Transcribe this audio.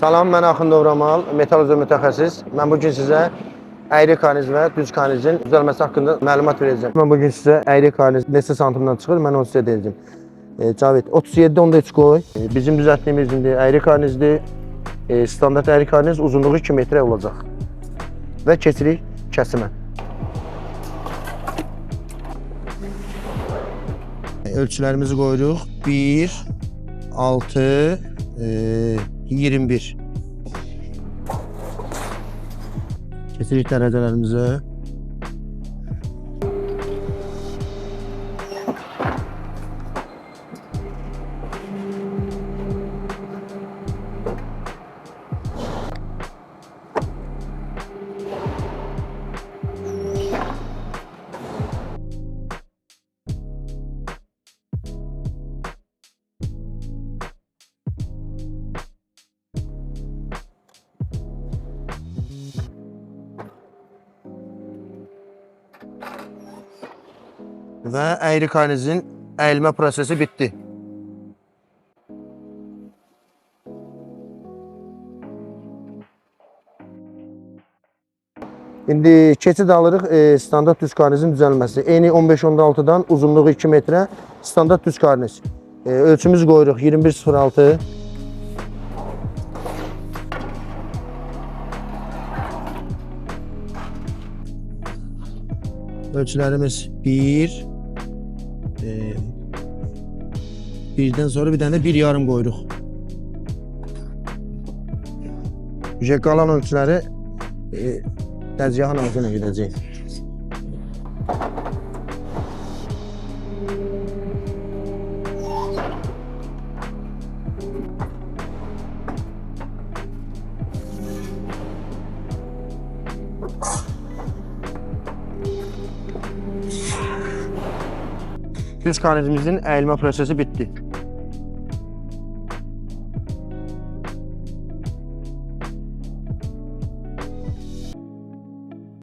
Salam, mən Axın Dovramal, metalurji mütəxəssis. Mən bugün sizə əyri karniz və düz karnizin düzəlməsi haqqında məlumat verəcəm. Mən bugün sizə əyri karniz neçə santimdən çıxır, mən onu sizə deyəcəm. Cavit, 37.3 qoy. Bizim düzəltdiyimiz indi əyri karnizdir. Standart əyri karniz uzunluğu 2 metrə olacaq. Və keçirik kəsimə. Ölçülərimizi qoyuruq. 1, 6, 21. Keçirik dərəcələrimizə. Və əyri karnizin əyilmə prosesi bitdi. İndi keçid alırıq standart düz karnizin düzəlməsi. Eni 15.6-dan uzunluğu 2 metrə standart düz karniz. Ölçümüzü qoyuruq 21.06. Ölçülərimiz 1, birdən sonra bir dənə 1,5 qoyuruq. Qalan ölçüləri dəzgahın ağzına gedəcək. Düz karnizimizin əyilmə prosesi bitdi.